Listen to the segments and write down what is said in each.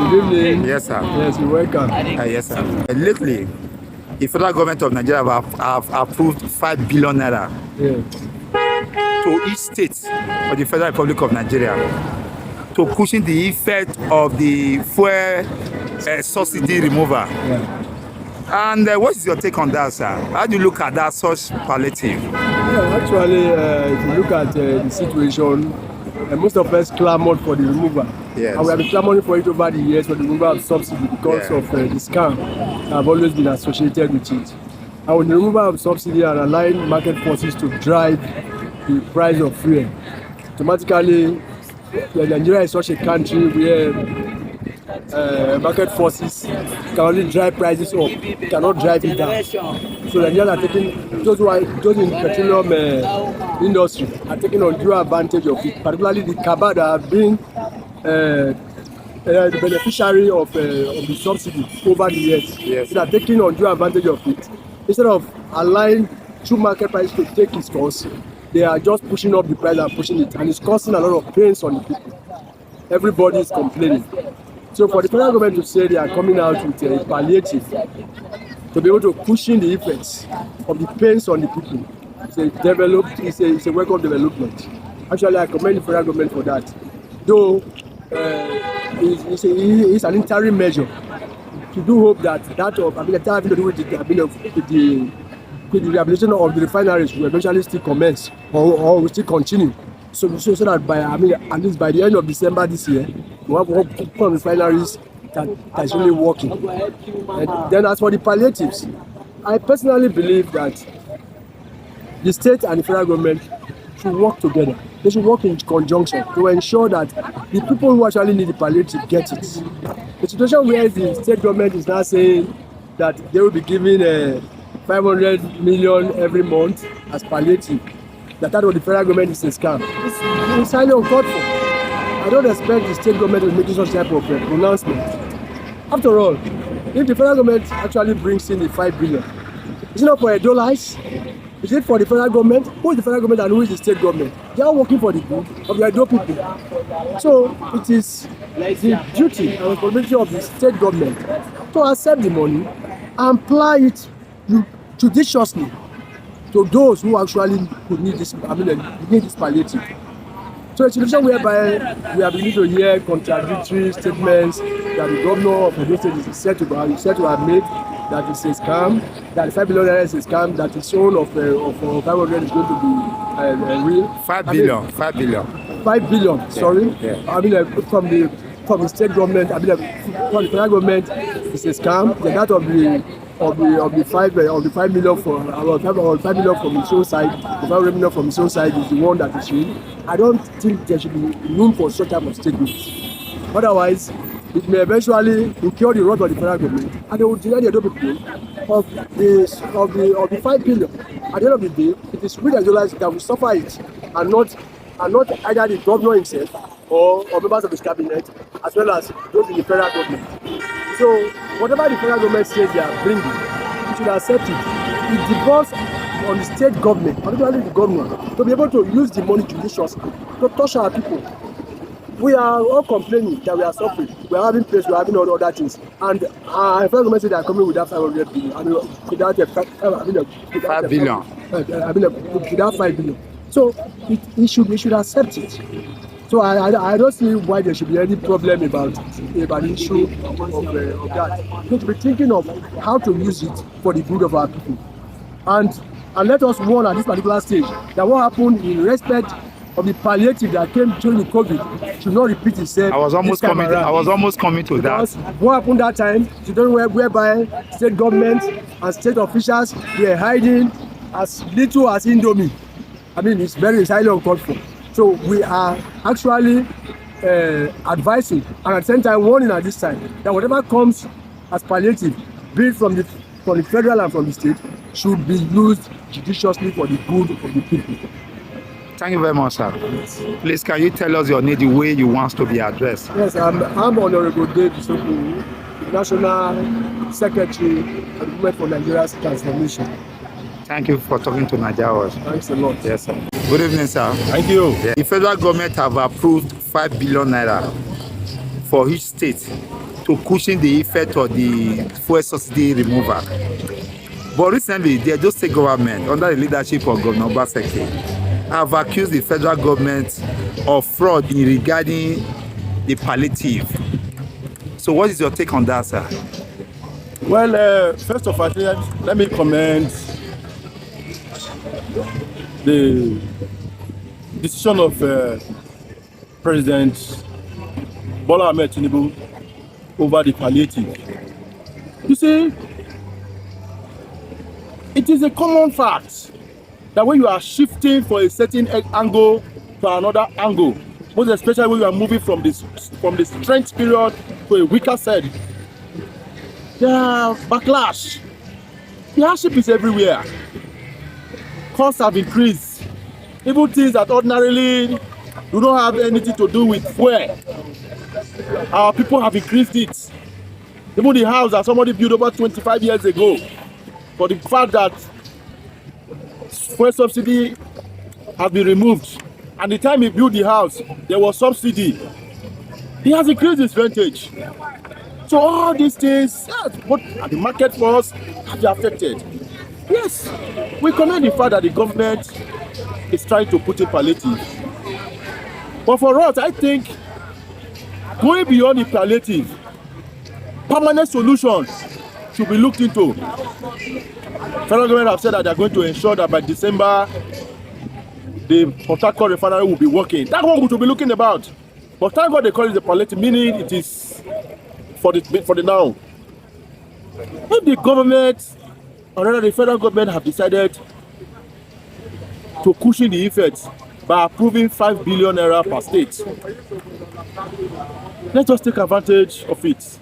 Good evening. Yes, sir. Yes, you're welcome. Yes, sir. Lately, the federal government of Nigeria have approved 5 billion naira to each state of the Federal Republic of Nigeria to cushion the effect of the fuel subsidy removal. Yeah. And what is your take on that, sir? How do you look at that such palliative? Yeah, actually, if you look at the situation, most of us clamored for the removal. Yes. And we have been clamoring for it over the years for the removal of subsidy because of the scam that have always been associated with it. And with the removal of subsidy and allowing market forces to drive the price of fuel, automatically, Nigeria is such a country where market forces can only drive prices up, cannot drive it down. So Nigerians are taking, those in the petroleum industry are taking undue advantage of it, particularly the cabal that have been the beneficiary of the subsidy over the years. Yes. So they are taking undue advantage of it. Instead of allowing true market prices to take its course, they are just pushing up the price and pushing it, and it's causing a lot of pains on the people. Everybody is complaining. So for the federal government to say they are coming out with a palliative to be able to cushion the effects of the pains on the people, it's a welcome development. Actually, I commend the federal government for that. Though it's an interim measure. We do hope that having to do with the rehabilitation of the refineries will eventually still commence or will still continue. So that at least by the end of December this year, we have one refineries that is really working. And then as for the palliatives, I personally believe that the state and the federal government should work together. They should work in conjunction to ensure that the people who actually need the palliative get it. The situation where the state government is now saying that they will be giving 500 million every month as palliative, that what the federal government is a scam. It's highly uncalled for. I don't expect the state government to make such type of pronouncement. After all, if the federal government actually brings in the 5 billion, is it not for $? Is it for the federal government? Who is the federal government and who is the state government? They are working for the good of the Edo people. So it is the duty and responsibility of the state government to accept the money and apply it judiciously to those who actually could need this, need this palliative. So it's a situation whereby we have been to hear contradictory statements that the governor of Edo State is said to have made, that it's a scam, that the 5 billion is a scam, that the loan of 500 is going to be real. 5 billion. 5 billion. 5 billion, Yeah. sorry. Yeah. From the state government, from the federal government, it's a scam. The that of the 5 million from about 5 million from its own side, the 5 million from its own side is the one that is real. I don't think there should be room for such type of statements. Otherwise, it may eventually incur the wrath of the federal government, and they will deny the Edo people of the 5 billion. At the end of the day, it is we Nigerians that will suffer it, and not either the governor himself or members of his cabinet, as well as those in the federal government. So whatever the federal government says they are bringing, we should accept it. It devolves on the state government, particularly the governor, to be able to use the money judiciously to touch our people. We are all complaining that we are suffering. We are having place, we are having all other things. And the federal government said they are coming with that 500 billion. Without 5 billion. Without 5 billion. So we should accept it. So I don't see why there should be any problem about the issue of that. We should be thinking of how to use it for the good of our people. And let us warn at this particular stage that what happened in respect of the palliative that came during the COVID should not repeat itself. I was almost coming to because that. What happened that time, whereby state government and state officials were hiding as little as Indomie. It's highly uncalled for. So we are actually advising and at the same time warning at this time that whatever comes as palliative, be it from the federal and from the state, should be used judiciously for the good of the people. Thank you very much, sir. Yes. Please, can you tell us your name, the way you want to be addressed? Yes, I'm Honorable David Soku, National Secretary of the Movement for Nigeria's Transformation. Thank you for talking to Nigeria. Thanks a lot. Yes, sir. Good evening, sir. Thank you. The federal government have approved 5 billion naira for each state to cushion the effect of the fuel subsidy removal. But recently, the Edo State government, under the leadership of Governor Obaseki, have accused the federal government of fraud in regarding the palliative. So what is your take on that, sir? Well, first of all, let me commend the decision of President Bola Ahmed Tinubu over the palliative. You see, it is a common fact that when you are shifting from a certain angle to another angle, most especially when you are moving from the strength period to a weaker side, there are backlash. The hardship is everywhere. Costs have increased. Even things that ordinarily do not have anything to do with fuel, our people have increased it. Even the house that somebody built over 25 years ago, for the fact that fuel subsidy has been removed, and the time he built the house, there was subsidy. He has increased his rentage. So all these things, what are the market force have been affected? Yes, we commend the fact that the government is trying to put in palliative. But for us, I think going beyond the palliative, permanent solutions should be looked into. Federal government have said that they are going to ensure that by December, the Port Harcourt refinery will be working. That's what we should be looking about. But thank God they call it the palliative, meaning it is for the now. If the government, or rather the federal government, have decided to cushion the effects by approving 5 billion naira per state, let's just take advantage of it.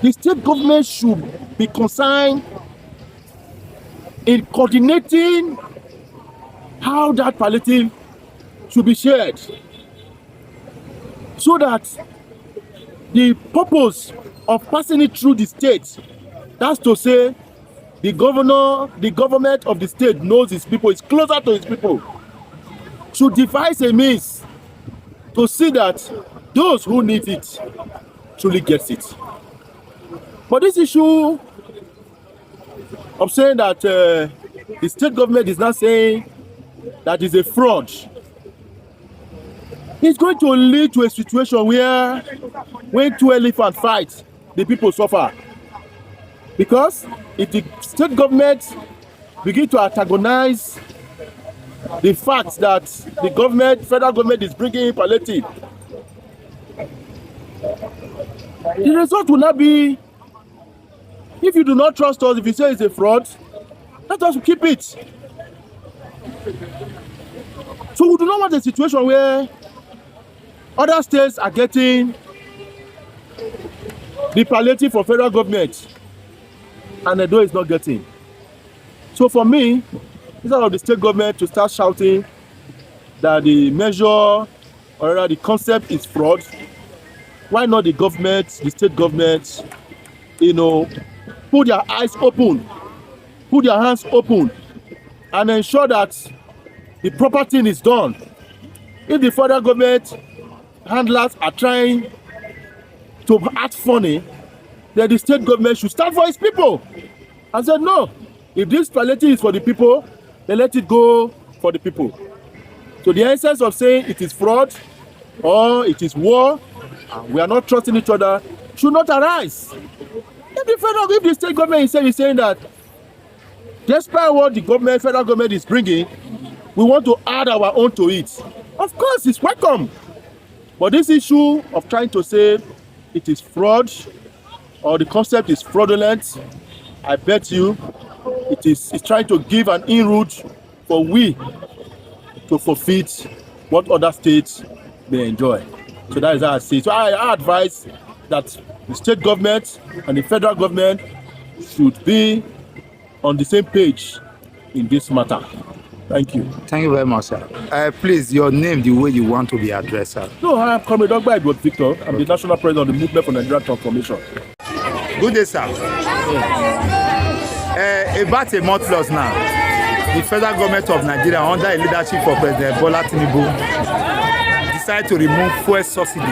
The state government should be concerned in coordinating how that palliative should be shared, so that the purpose of passing it through the state, that's to say the government of the state knows its people, is closer to its people, should devise a means to see that those who need it truly gets it. But this issue of saying that the state government is not saying that is a fraud, it's going to lead to a situation where when two elephants fight, the people suffer. Because if the state government begin to antagonize the fact that the federal government is bringing in palliative, the result will not be, if you do not trust us, if you say it's a fraud, let us keep it. So we do not want a situation where other states are getting the palliative for federal government and Edo is not getting. So for me, instead of the state government to start shouting that the measure or rather the concept is fraud, why not the government, the state government, put their eyes open, put their hands open, and ensure that the proper thing is done. If the federal government handlers are trying to act funny, then the state government should stand for its people and say, no, if this palliative is for the people, then let it go for the people. So the essence of saying it is fraud or it is war, and we are not trusting each other, should not arise. If the state government is saying that despite what the federal government is bringing, we want to add our own to it, of course it's welcome. But this issue of trying to say it is fraud or the concept is fraudulent, I bet you it's trying to give an inroad for we to forfeit what other states may enjoy. So that is how I see it. So I advise that the state government and the federal government should be on the same page in this matter. Thank you. Thank you very much, sir. Please, your name, the way you want to be addressed, sir. No, I am Comrade Dogba Edward Victor. I'm the National President of the Movement for Nigerian Transformation. Good day, sir. About a month lost now, the federal government of Nigeria, under the leadership of President Bola Tinubu, decided to remove fuel subsidy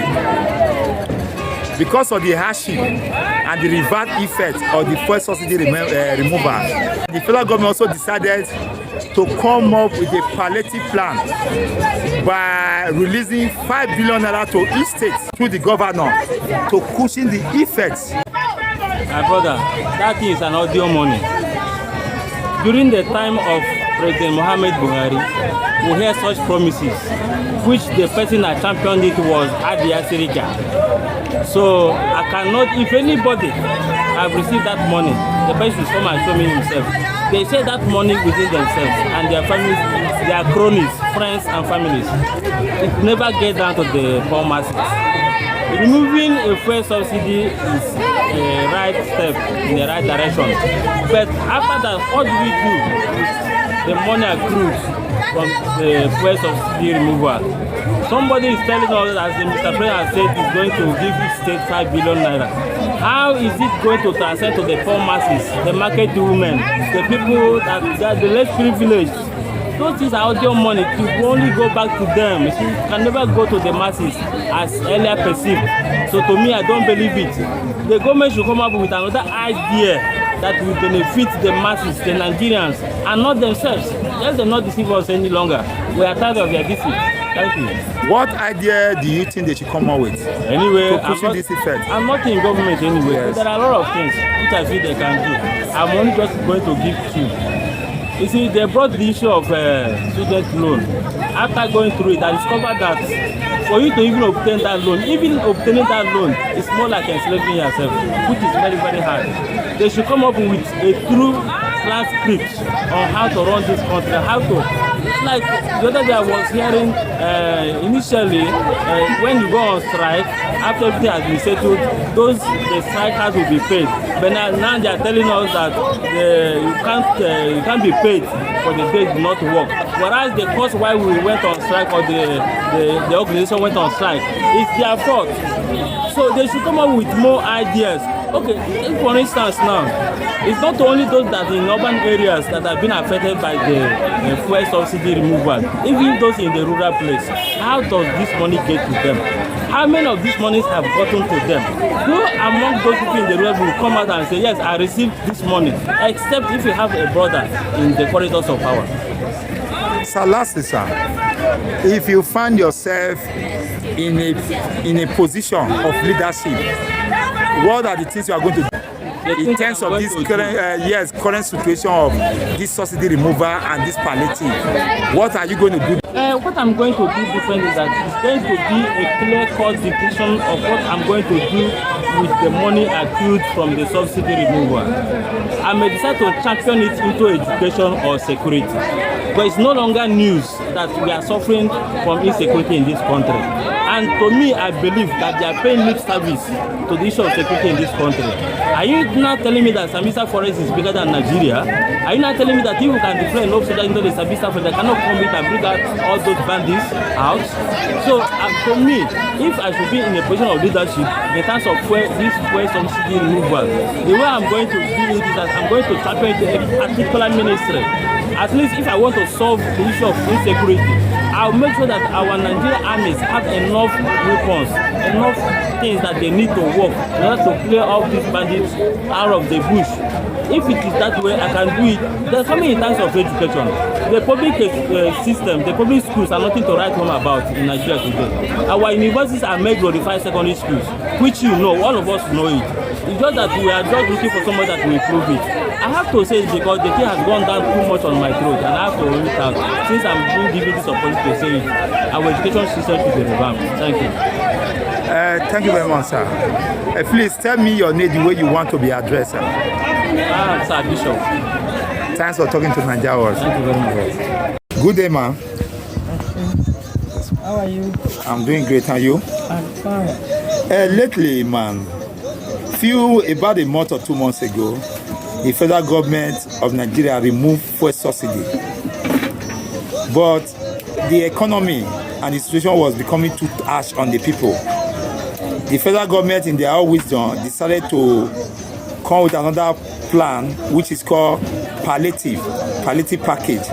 because of the hardship and the reverse effect of the fuel subsidy removal. The federal government also decided to come up with a palliative plan by releasing 5 billion naira to each state through the governor to cushion the effects. My brother, that is an audio money. During the time of President Muhammad Buhari, we hear such promises, which the person that championed it was Adia Sirika. So I cannot, if anybody have received that money, the person should come and show me himself. They share that money within themselves and their families, their cronies, friends and families. It never gets down to the poor masses. Removing a fuel subsidy is a right step in the right direction. But after that, what do we do with the money accrued from the fuel subsidy removal? Somebody is telling us, as the Mr. President has said, is going to give each state 5 billion naira. How is it going to transcend to the poor masses, the market women, the people that are the less privileged? Those things are audio money to only go back to them. It can never go to the masses as earlier perceived. So to me, I don't believe it. The government should come up with another idea that will benefit the masses, the Nigerians, and not themselves. Let them not deceive us any longer. We are tired of their deceit. Thank you. What idea do you think they should come up with? Anyway, this effect? I'm not in government anyway. Yes. There are a lot of things which I feel they can do. I'm only just going to give two. You see, they brought the issue of student loan. After going through it, I discovered that for you to even obtain that loan, even obtaining that loan is more like enslaving yourself, which is very, very hard. They should come up with a true plan script on how to run this country, how to. It's like the other day I was hearing initially when you go on strike, after everything has been settled, the strikers will be paid. But now they are telling us that you can't be paid for the day you not work. Whereas the cause why we went on strike or the organization went on strike, it's their fault. So they should come up with more ideas. Okay, for instance now, it's not only those that in urban areas that have been affected by the fuel subsidy removal, even those in the rural place. How does this money get to them? How many of these monies have gotten to them? Who among those people in the rural will come out and say, yes, I received this money, except if you have a brother in the corridors of power. So lastly, sir, if you find yourself in a position of leadership, what are the things you are going to do in terms of this current situation of this subsidy removal and this palliative? What are you going to do? What I'm going to do different is that it's going to be a clear-cut definition of what I'm going to do with the money accrued from the subsidy removal. I may decide to champion it into education or security, but it's no longer news that we are suffering from insecurity in this country. And to me, I believe that they are paying lip service to the issue of security in this country. Are you not telling me that Sambisa Forest is bigger than Nigeria? Are you not telling me that if we can deploy enough soldiers into the Sambisa Forest, they cannot come in and bring out all those bandits out? So to me, if I should be in a position of leadership in terms of this fuel subsidy removal, the way I'm going to do it is that I'm going to champion a particular ministry. At least if I want to solve the issue of insecurity, I'll make sure that our Nigerian armies have enough weapons, enough things that they need to work in order to clear all these bandits out of the bush. If it is that way, I can do it. There's something in terms of education. The public system, the public schools are nothing to write home about in Nigeria today. Our universities are made glorified secondary schools, which you know, all of us know it. It's just that we are just looking for someone that will improve it. I have to say it because the thing has gone down too much on my throat, and I have to roll it out. Since I'm being given this opportunity to say it, our education system should be revamped. Thank you. Thank you very much, sir. Please tell me your name the way you want to be addressed, sir. Sir Bishop. Thanks for talking to Nigeria World. Thank you very much. Good day, ma'am. How are you? I'm doing great, and you? I'm fine. Lately, man, about a month or 2 months ago, the federal government of Nigeria removed fuel subsidy. But the economy and the situation was becoming too harsh on the people. The federal government, in their own wisdom, decided to come with another plan, which is called palliative package.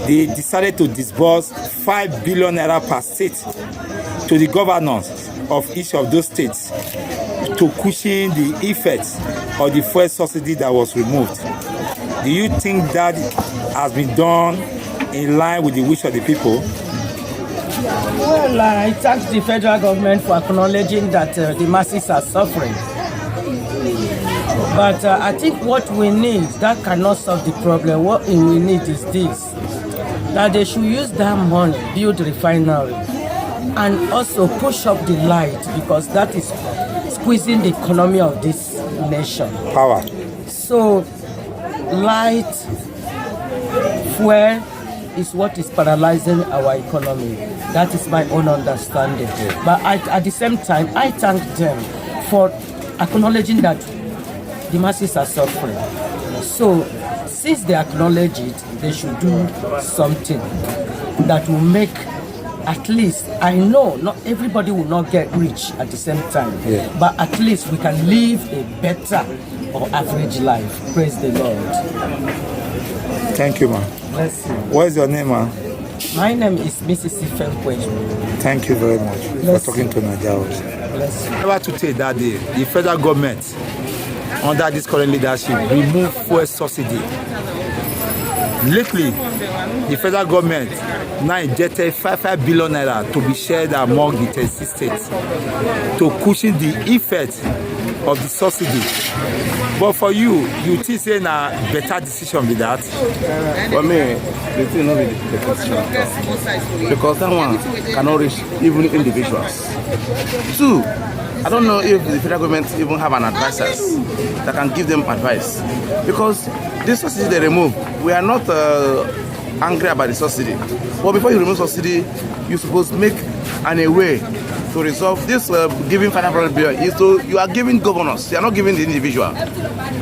They decided to disburse 5 billion naira per state to the governors of each of those states to cushion the effects of the fuel subsidy that was removed. Do you think that has been done in line with the wish of the people? Well, I thank the federal government for acknowledging that the masses are suffering. But I think what we need, that cannot solve the problem. What we need is this, that they should use that money, build refinery, and also push up the light, because that is squeezing the economy of this nation. Power. So, light, fuel is what is paralyzing our economy. That is my own understanding. But at the same time, I thank them for acknowledging that the masses are suffering. So, since they acknowledge it, they should do something that will make, at least, I know not everybody will not get rich at the same time, but at least we can live a better or average life. Praise the Lord. Thank you, man. Bless you. What is your name, man? My name is Mrs. Ifenkwe. Thank you very much Bless for talking to Nigeria. Bless you. Never to take that day, the federal government, under this current leadership, remove fuel subsidy. Lately, the federal government now injected 5 billion naira to be shared among the 36 states to cushion the effect of the subsidy. But for you think say na better decision with that? For me, the thing not be the decision, because that one cannot reach even individuals. Two, I don't know if the federal government even have an advisors that can give them advice, because this subsidy they remove, we are not angry about the subsidy. But before you remove subsidy, you supposed to make a way to resolve this giving 500 billion. Is to, you are giving governors, you are not giving the individual.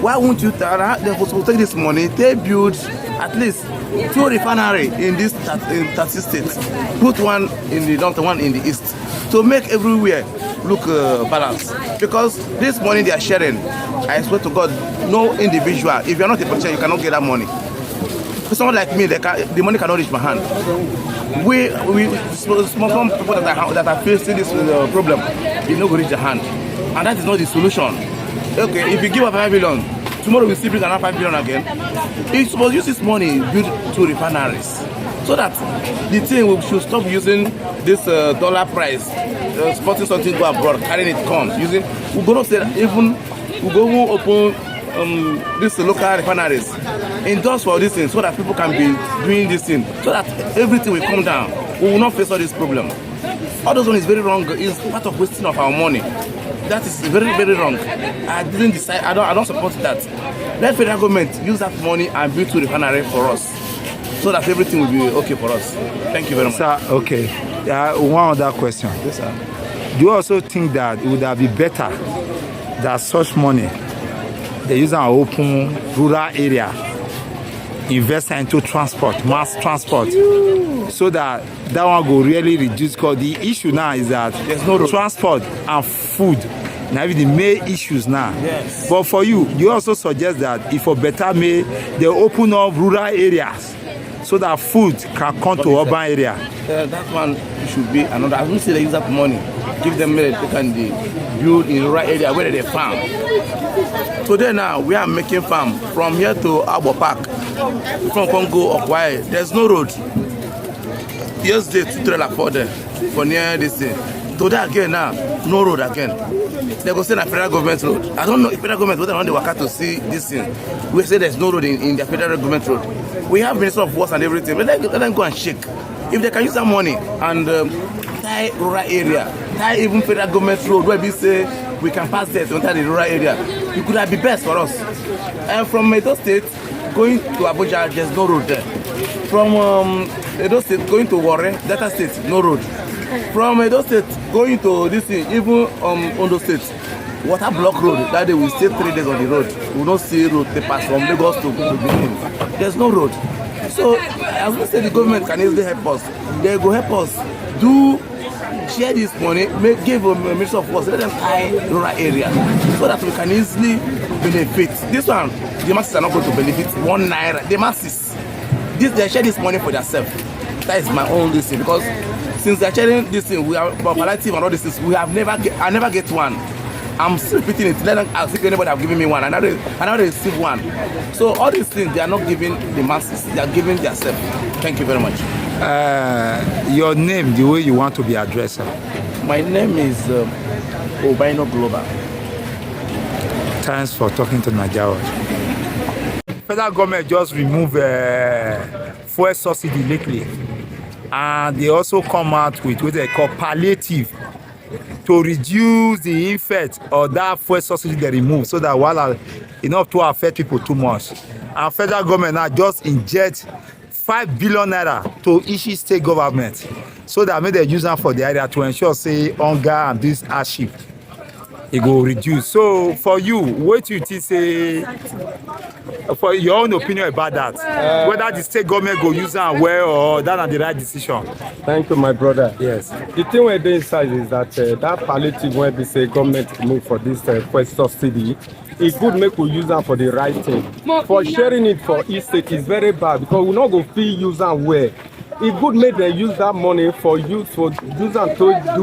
Why won't you they're supposed to take this money, they build at least 2 refineries in this 30 states, put one in the north, one in the east, to make everywhere look balanced. Because this money they are sharing, I swear to God, no individual, if you are not a politician, you cannot get that money. For someone like me, the money cannot reach my hand. We small people that are facing this problem, it not going to reach their hand, and that is not the solution. Okay, if you give up 5 billion, tomorrow we still bring another 5 billion again. You supposed to use this money build 2 refineries, so that the thing we should stop using this dollar price, sporting something go abroad, carrying it come using. We're gonna say that even we go open these local refineries, endorse for this thing, so that people can be doing this thing, so that everything will come down. We will not face all this problem. All those one is very wrong. It's part of wasting of our money. That is very, very wrong. I didn't decide. I don't support that. Let federal government use that money and build 2 refineries for us, so that everything will be okay for us. Thank you very much. Sir, okay. One other question. Yes, sir. Do you also think that it would have been better that such money they use an open rural area, invest into transport, mass transport, so that one will really reduce? Because the issue now is that there's no transport and food. Now the main issues now. Yes. But for you also suggest that if for better may they open up rural areas so that food can come to urban area. That one should be another. I wouldn't say they use that money. Give them money they can build in rural area where they farm. Today now we are making farm from here to Abo Park, from Congo Okwai. There's no road. Yesterday 2 trailer for there for near this thing. Today again now no road again. They go say na federal government road. I don't know if federal government whether they work out to see this thing. We say there's no road in the federal government road. We have Minister of Works and everything. But let them go and shake. If they can use that money and tie rural area, tie even federal government road where we say we can pass there to enter the rural area, it could have been best for us. And from Edo State going to Abuja, there's no road there. From Edo State going to Warren, Delta State, no road. From Edo State going to this thing, even Ondo State, water block road. That day we stay 3 days on the road. We don't see road they pass from Lagos to Benin. There's no road. So I would say the government can easily help us. They go help us do share this money, give a Minister of Works, let them tie rural area so that we can easily benefit. This one, the masses are not going to benefit 1 naira. The masses, they share this money for themselves. That is my own reason, because Since they're sharing this thing, we are for palliative and all these things. I never get one. I'm still repeating it. Let them ask if anybody have given me one. I never receive one. So all these things they are not giving the masses. They are giving themselves. Thank you very much. Your name, the way you want to be addressed. My name is Obino Global. Thanks for talking to Nigeria. Federal government just remove fuel subsidy lately, and they also come out with what they call palliative to reduce the effect of that fuel subsidy they remove, so that while enough to affect people too much. And federal government now just inject 5 billion naira to each state government, so that make they use them for the area to ensure say hunger and this hardship it go reduce. So for you, what do you think say, for your own opinion about that, whether the state government go use them well or that are the right decision? Thank you, my brother. Yes. The thing we're doing inside is that that palliative when we say government move for this fuel subsidy, it could make we use them for the right thing. For sharing it for each state is very bad because we not go feel use them well. It could make them use that money for use them to do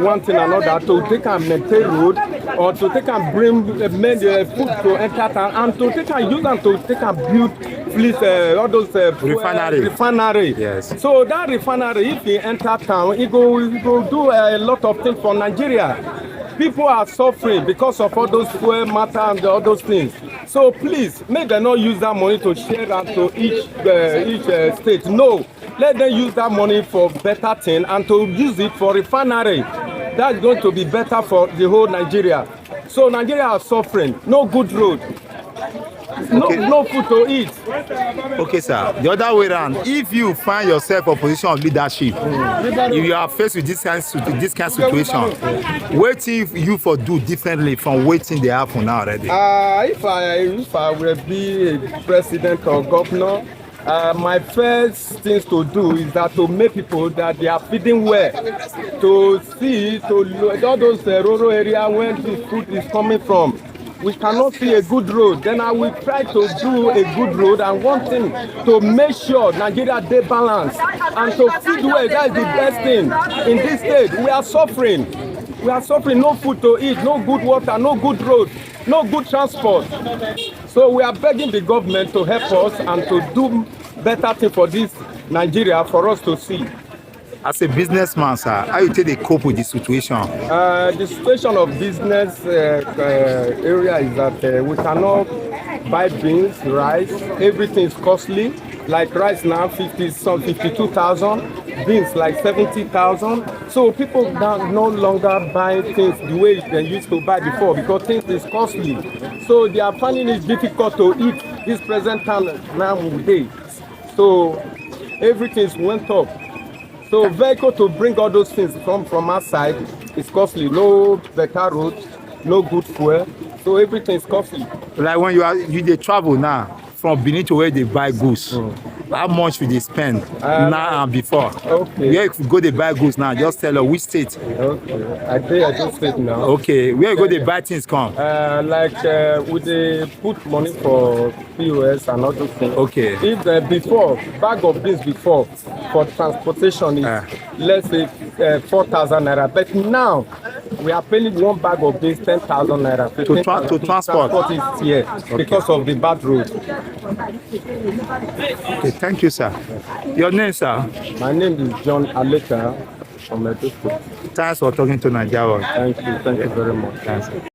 one thing another, to take and maintain road, or to take and bring food to enter town, and to take and use them to take and build please all those refinery. Yes. So that refinery, if it enter town, it go do a lot of things for Nigeria. People are suffering because of all those fuel matter and all those things. So please, make them not use that money to share that to each state. No, let them use that money for better thing and to use it for refinery. That's going to be better for the whole Nigeria. So Nigeria are suffering. No good road. No food to eat. Okay, sir. The other way around, if you find yourself a position of leadership, if you are faced with this kind of situation, what if you for do differently from waiting they happen now already? If I will be a president or governor, my first things to do is that to make people that they are feeding well, to see to all those rural areas where the food is coming from. We cannot see a good road. Then I will try to do a good road, and one thing to make sure Nigeria dey balance and to feed well. That is the best thing in this state. We are suffering. We are suffering. No food to eat, no good water, no good road, no good transport. So we are begging the government to help us and to do better thing for this Nigeria for us to see. As a businessman, sir, how you take the cope with the situation? The situation of business area is that we cannot buy beans, rice. Everything is costly. Like rice now, 52,000. Beans like 70,000. So people now no longer buy things the way they used to buy before because things is costly. So they are finding it difficult to eat this present time nowadays. So everything went up. So vehicle to bring all those things from outside is costly. No better roads, no good fuel. So everything is costly. Like when you dey travel now from Benin to where they buy goods, how much will they spend now and before? Okay. Where if you go they buy goods now, just tell us which state. Okay. I just state now. Okay. Where you go they buy things come? We they put money for POS and other things. Okay. If before bag of beans before for transportation is let's say 4,000 naira, but now we are paying one bag of beans 10,000 naira. To transport. Transport is here because of the bad road. Okay, thank you, sir. Your name, sir? My name is John Aleka from Edo State. Thanks for talking to Nigeria. Thank you very much. Thanks.